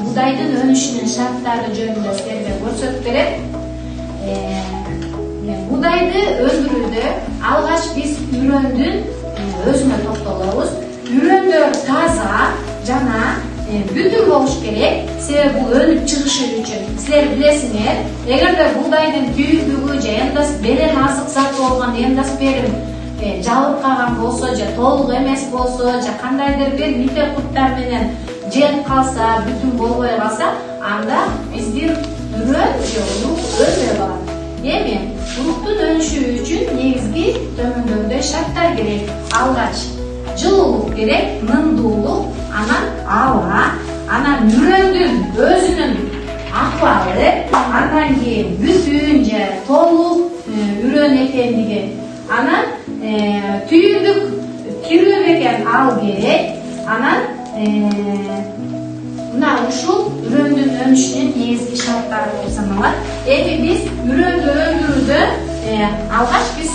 buğdaydın önüşünün şartları жөнүндө sizlerге көрсөтүп берет. Buğdaydı öndürүүдө алгач биз үрөндүн өзүнө токтолобуз. Үрөндөр таза жана бүтүн болуш керек. Себеби бул өнүп чыгышы үчүн. Силер билесиңер, эгерде бугдайдын түйүндүгү же эндас берен азык заты болгон эндас берим жабыркаган болсо же толук эмес болсо же кандайдыр бир мите курттар менен жеп калса, бүтүн болбой калса, анда биздин үрөн же урук өлбөй калат. Эми уруктун өнүшү үчүн негизги төмөндөгүдөй шарттар керек. Алгач жылуулук керек, нымдуулук, анан аба, анан үрөндүн өзүнүн акыбалы, андан кийин бүтүн же толук үрөн экендиги, анан түйүндүк кирүү экен ал керек, анан мына ушул үрөндүн өнүшүнүн негизги шарттары болуп саналат. Эми биз үрөндү өндүрүүдө алгач биз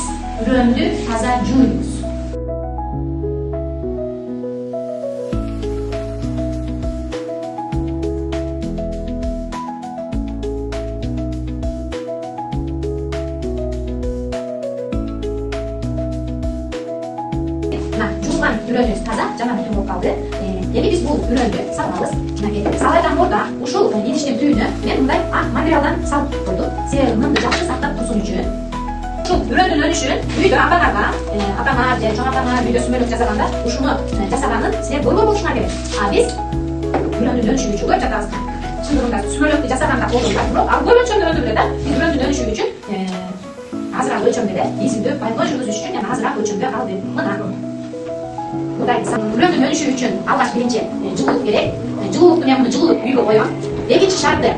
үрөндү таза жууйбуз. Жууган үрөндүбүз таза жана бүтүн болуп калды. Эми биз бул үрөндү салабыз. Салайдан мурда ушул идиштин түйүнө мен мындай ак материалдан салып койдум. Себеби мынды жакшы сактап турсун үчүн. Ушул үрөндүн өнүшүн үйдө апаңарга, апаңар же чоң апаңар үйдө сүмөлөк жасаганда ушуну жасаганын силер көргөн болушуңар керек. А биз үрөндүн өнүшү үчүн көрүп жатабыз. Чындыгында сүмөлөктү жасаганда колдонбайт, бирок ал көп өлчөмдө өндүрүлөт да. Биз үрөндүн өнүшү үчүн азыраак өлчөмдө изилдөө байкоо жүргүзүш үчүн жана азыраак өлчөмдө алдым. Мына үрөндүн өнүшү үчүн алгач биринчи жылуулук керек. Жылуулукту мен муну жылуулук үйгө коём. Экинчи шарты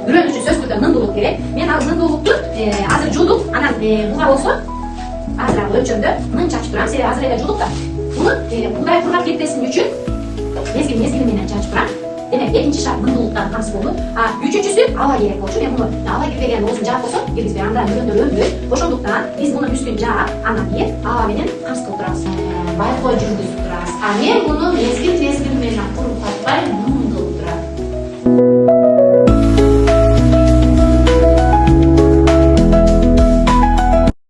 үрөн үчүн сөзсүз түрдө нымдуулук керек. Мен ал нымдуулукту азыр жуудук, анан буга болсо азыраак өлчөмдө нын чачып турам. Себеби азыр эле жуудук да. Буну бугдай кургап кетпесин үчүн мезгил менен чачып турам. Демек экинчи шарт нымдуулуктан камсыз болду. А үчүнчүсү аба керек болчу. Мен муну аба кирбеген оозун жаап койсом, киргизбей анда үрөндөр өнбөйт. Ошондуктан биз мунун үстүн жаап, андан кийин аба менен камсыз кылып турабыз. Байкоо жүргүзүп турабыз. А мен муну мезгил менен куруп катпай,